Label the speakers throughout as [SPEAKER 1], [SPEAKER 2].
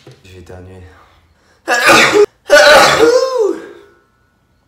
[SPEAKER 1] Je vais éternuer.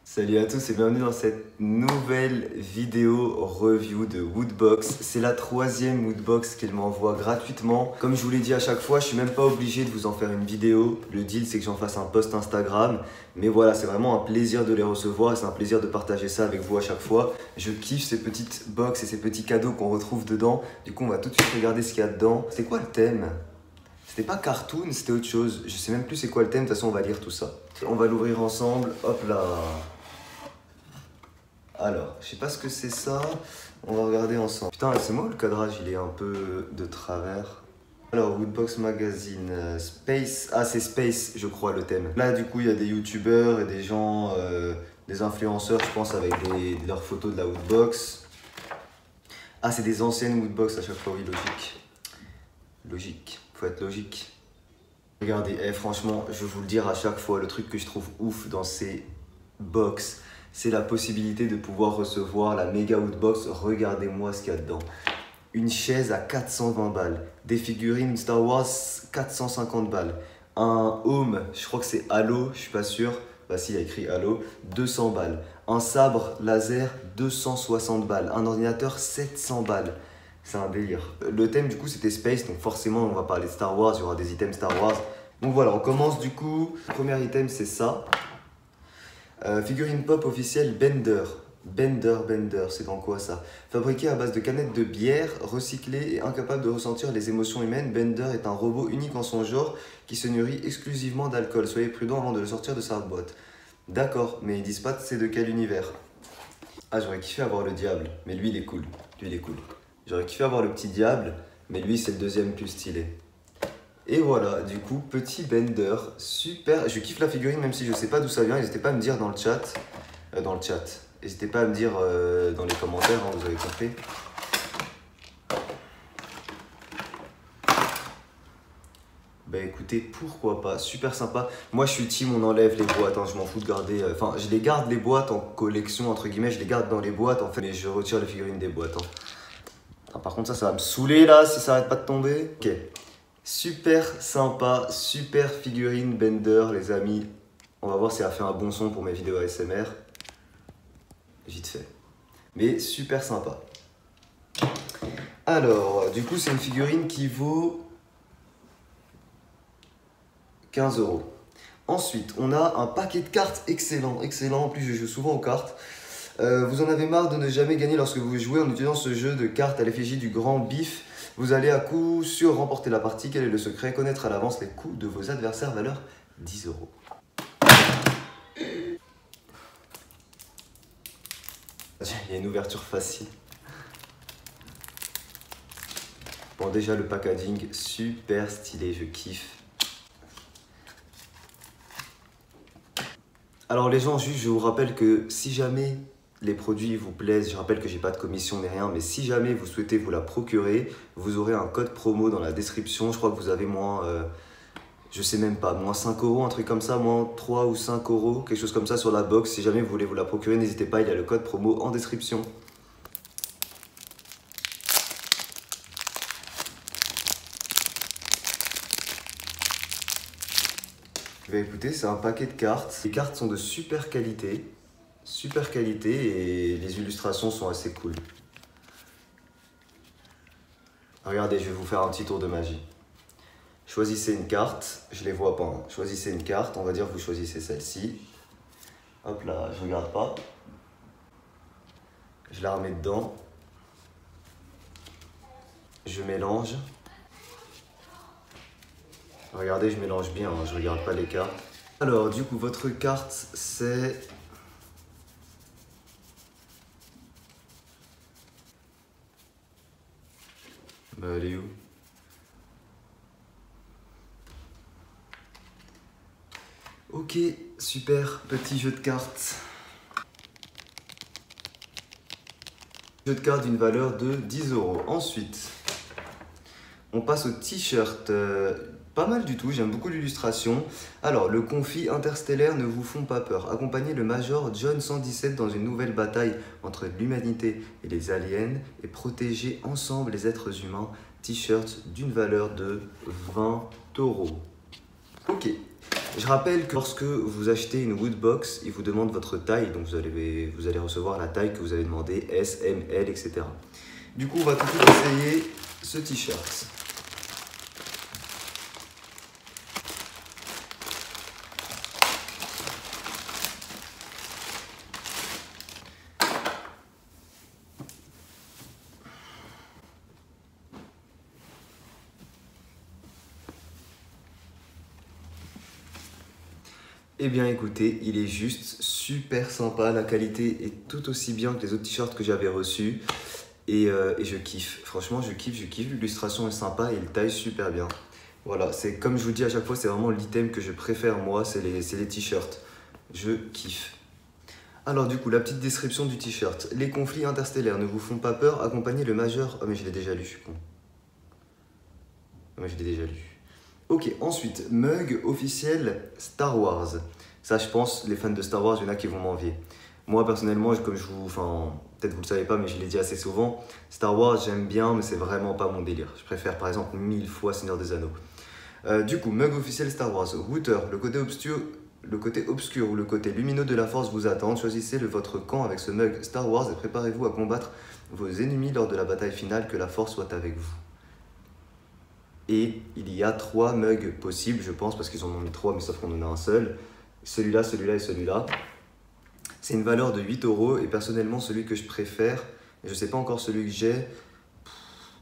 [SPEAKER 1] Salut à tous et bienvenue dans cette nouvelle vidéo review de Woodbox. C'est la troisième Woodbox qu'elle m'envoie gratuitement. Comme je vous l'ai dit à chaque fois, je suis même pas obligé de vous en faire une vidéo. Le deal c'est que j'en fasse un post Instagram. Mais voilà, c'est vraiment un plaisir de les recevoir et c'est un plaisir de partager ça avec vous à chaque fois. Je kiffe ces petites box et ces petits cadeaux qu'on retrouve dedans. Du coup, on va tout de suite regarder ce qu'il y a dedans. C'est quoi le thème ? C'était pas cartoon, c'était autre chose. Je sais même plus c'est quoi le thème, de toute façon on va lire tout ça. On va l'ouvrir ensemble, hop là. Alors, je sais pas ce que c'est ça, on va regarder ensemble. Putain, c'est moi le cadrage, il est un peu de travers. Alors, Woodbox Magazine, Space, ah c'est Space je crois le thème. Là du coup il y a des youtubeurs et des gens, des influenceurs je pense avec leurs photos de la Woodbox. Ah c'est des anciennes Woodbox à chaque fois, oui logique. Logique, faut être logique. Regardez, franchement, je vais vous le dire à chaque fois, le truc que je trouve ouf dans ces box, c'est la possibilité de pouvoir recevoir la méga Woodbox. Regardez-moi ce qu'il y a dedans. Une chaise à 420 balles, des figurines Star Wars 450 balles, un home, je crois que c'est Halo, je suis pas sûr, bah si il y a écrit Halo, 200 balles, un sabre laser 260 balles, un ordinateur 700 balles. C'est un délire. Le thème du coup c'était Space, donc forcément on va parler de Star Wars, il y aura des items Star Wars. Donc voilà, on commence du coup. Le premier item c'est ça. Figurine pop officielle Bender. Bender, c'est dans quoi ça? Fabriqué à base de canettes de bière, recyclées et incapable de ressentir les émotions humaines, Bender est un robot unique en son genre qui se nourrit exclusivement d'alcool. Soyez prudent avant de le sortir de sa boîte. D'accord, mais ils disent pas c'est de quel univers. Ah, j'aurais kiffé avoir le diable, mais lui il est cool. Lui il est cool. J'aurais kiffé avoir le petit diable, mais lui c'est le deuxième plus stylé. Et voilà, du coup, petit Bender, super. Je kiffe la figurine même si je sais pas d'où ça vient. N'hésitez pas à me dire dans le chat. N'hésitez pas à me dire dans les commentaires, hein, vous avez compris. Bah écoutez, pourquoi pas, super sympa. Moi je suis team, on enlève les boîtes, hein, je m'en fous de garder... Enfin, je les garde les boîtes en collection, entre guillemets, je les garde dans les boîtes en fait. Mais je retire les figurines des boîtes. Hein. Ah, par contre ça va me saouler là, si ça arrête pas de tomber. Ok. Super sympa, super figurine Bender les amis. On va voir si elle a fait un bon son pour mes vidéos ASMR. Vite fait. Mais super sympa. Alors, du coup c'est une figurine qui vaut 15 €. Ensuite, on a un paquet de cartes excellent. En plus je joue souvent aux cartes. Vous en avez marre de ne jamais gagner lorsque vous jouez en utilisant ce jeu de cartes à l'effigie du grand bif. Vous allez à coup sûr remporter la partie. Quel est le secret? Connaître à l'avance les coups de vos adversaires, valeur 10 €. Il y a une ouverture facile. Bon, déjà le packaging, super stylé, je kiffe. Alors les gens, juste je vous rappelle que si jamais les produits vous plaisent, je rappelle que j'ai pas de commission ni rien, mais si jamais vous souhaitez vous la procurer, vous aurez un code promo dans la description. Je crois que vous avez moins, je sais même pas, moins 5 €, un truc comme ça, moins 3 ou 5 €, quelque chose comme ça sur la box. Si jamais vous voulez vous la procurer, n'hésitez pas, il y a le code promo en description. Bah écoutez, c'est un paquet de cartes. Les cartes sont de super qualité et les illustrations sont assez cool. Regardez, je vais vous faire un petit tour de magie. Choisissez une carte, je les vois pas, hein. Choisissez une carte, on va dire que vous choisissez celle-ci. Hop là, je regarde pas. Je la remets dedans. Je mélange. Regardez, je mélange bien, hein, je regarde pas les cartes. Alors, du coup, votre carte, c'est... Bah, elle est où? Ok, super, petit jeu de cartes. Jeu de cartes d'une valeur de 10 €. Ensuite, on passe au t-shirt. Pas mal du tout, j'aime beaucoup l'illustration. Alors, le conflit interstellaire ne vous font pas peur. Accompagnez le Major John 117 dans une nouvelle bataille entre l'humanité et les aliens et protégez ensemble les êtres humains. T-shirt d'une valeur de 20 €. Ok. Je rappelle que lorsque vous achetez une Woodbox, il vous demande votre taille, donc vous allez recevoir la taille que vous avez demandé, S, M, L, etc. Du coup, on va tout de suite essayer ce t-shirt. Eh bien écoutez, il est juste super sympa, la qualité est tout aussi bien que les autres t-shirts que j'avais reçus et je kiffe, franchement je kiffe, l'illustration est sympa et il taille super bien. Voilà, c'est comme je vous dis à chaque fois, c'est vraiment l'item que je préfère moi, c'est les t-shirts, je kiffe. Alors du coup, la petite description du t-shirt. Les conflits interstellaires ne vous font pas peur, accompagnez le majeur... Oh mais je l'ai déjà lu, je suis con. Moi je l'ai déjà lu. Ok, ensuite, mug officiel Star Wars. Ça, je pense, les fans de Star Wars, il y en a qui vont m'envier. Moi, personnellement, comme je vous... Enfin, peut-être vous le savez pas, mais je l'ai dit assez souvent. Star Wars, j'aime bien, mais c'est vraiment pas mon délire. Je préfère, par exemple, 1000 fois Seigneur des Anneaux. Du coup, mug officiel Star Wars. Router, le côté obscur ou le côté lumineux de la force vous attend. Choisissez votre camp avec ce mug Star Wars et préparez-vous à combattre vos ennemis lors de la bataille finale. Que la force soit avec vous. Et il y a 3 mugs possibles, je pense, parce qu'ils en ont mis 3, mais sauf qu'on en a un seul. Celui-là, celui-là et celui-là. C'est une valeur de 8 € et personnellement, celui que je préfère, et je sais pas encore celui que j'ai,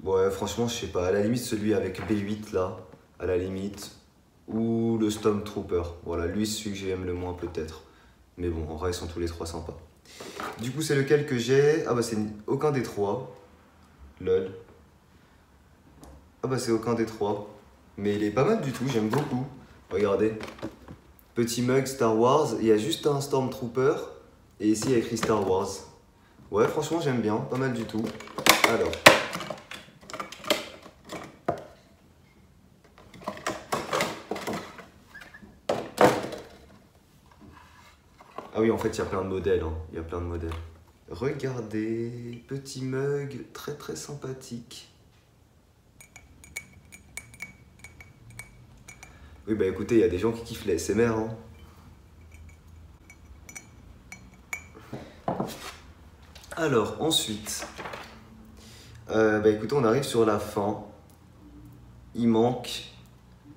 [SPEAKER 1] ouais, franchement, je sais pas. À la limite, celui avec B8 là, à la limite, ou le Stormtrooper. Voilà, lui, c'est celui que j'aime le moins peut-être. Mais bon, en vrai, ils sont tous les 3 sympas. Du coup, c'est lequel que j'ai? Ah bah, c'est aucun des 3. Lol. Ah bah c'est aucun des 3. Mais il est pas mal du tout, j'aime beaucoup. Regardez. Petit mug Star Wars, il y a juste un Stormtrooper. Et ici il y a écrit Star Wars. Ouais franchement j'aime bien, pas mal du tout. Alors. Ah oui en fait il y a plein de modèles. Hein. Il y a plein de modèles. Regardez, petit mug très très sympathique. Oui bah écoutez, il y a des gens qui kiffent les SMR. Hein. Alors ensuite, bah écoutez, on arrive sur la fin. Il manque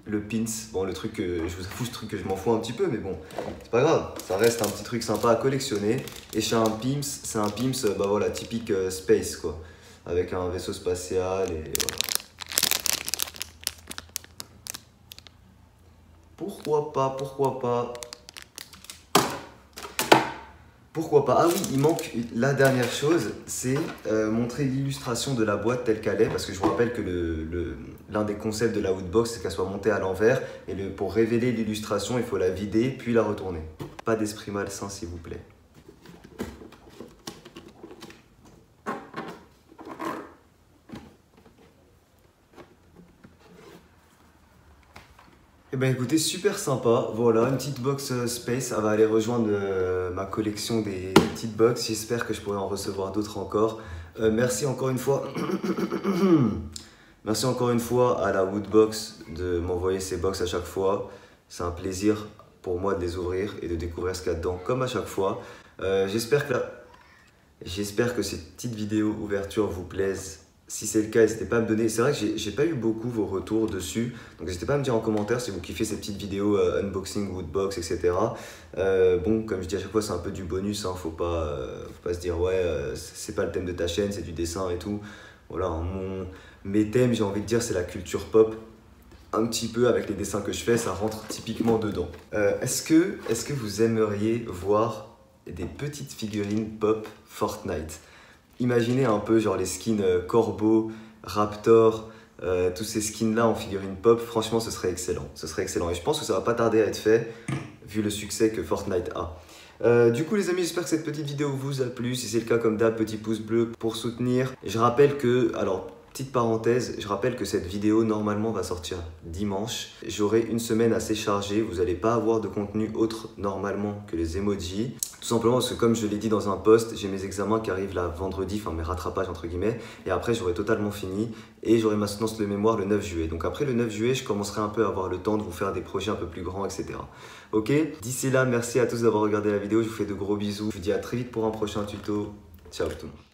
[SPEAKER 1] le pins. Bon le truc, je vous avoue ce truc que je m'en fous un petit peu, mais bon, c'est pas grave. Ça reste un petit truc sympa à collectionner. Et c'est un pins, bah voilà, typique space quoi. Avec un vaisseau spatial et voilà. Pourquoi pas, pourquoi pas. Pourquoi pas. Ah oui, il manque la dernière chose, c'est montrer l'illustration de la boîte telle qu'elle est, parce que je vous rappelle que l'un des concepts de la Woodbox, c'est qu'elle soit montée à l'envers, et pour révéler l'illustration, il faut la vider, puis la retourner. Pas d'esprit malsain, s'il vous plaît. Eh ben écoutez, super sympa, voilà, une petite box Space, ça va aller rejoindre ma collection des petites box, j'espère que je pourrai en recevoir d'autres encore. Merci encore une fois, merci encore une fois à la Woodbox de m'envoyer ces box à chaque fois, c'est un plaisir pour moi de les ouvrir et de découvrir ce qu'il y a dedans comme à chaque fois. J'espère que cette petite vidéo ouverture vous plaise. Si c'est le cas, n'hésitez pas à me donner. C'est vrai que j'ai pas eu beaucoup vos retours dessus. Donc n'hésitez pas à me dire en commentaire si vous kiffez ces petites vidéos unboxing, woodbox, etc. Bon, comme je dis à chaque fois, c'est un peu du bonus. Hein, faut pas se dire ouais, c'est pas le thème de ta chaîne, c'est du dessin et tout. Voilà, mes thèmes, j'ai envie de dire, c'est la culture pop. Un petit peu avec les dessins que je fais, ça rentre typiquement dedans. Est-ce que vous aimeriez voir des petites figurines pop Fortnite? Imaginez un peu genre les skins Corbeau, Raptor, tous ces skins là en figurine pop, franchement ce serait excellent. Ce serait excellent et je pense que ça va pas tarder à être fait vu le succès que Fortnite a. Du coup les amis, j'espère que cette petite vidéo vous a plu. Si c'est le cas, comme d'hab, petit pouce bleu pour soutenir. Et je rappelle que, alors Petite parenthèse, je rappelle que cette vidéo normalement va sortir dimanche. J'aurai une semaine assez chargée, vous n'allez pas avoir de contenu autre normalement que les emojis. Tout simplement parce que comme je l'ai dit dans un post, j'ai mes examens qui arrivent là vendredi, enfin mes rattrapages entre guillemets. Et après j'aurai totalement fini et j'aurai ma soutenance de mémoire le 9 juillet. Donc après le 9 juillet, je commencerai un peu à avoir le temps de vous faire des projets un peu plus grands, etc. Ok, d'ici là, merci à tous d'avoir regardé la vidéo, je vous fais de gros bisous. Je vous dis à très vite pour un prochain tuto. Ciao tout le monde.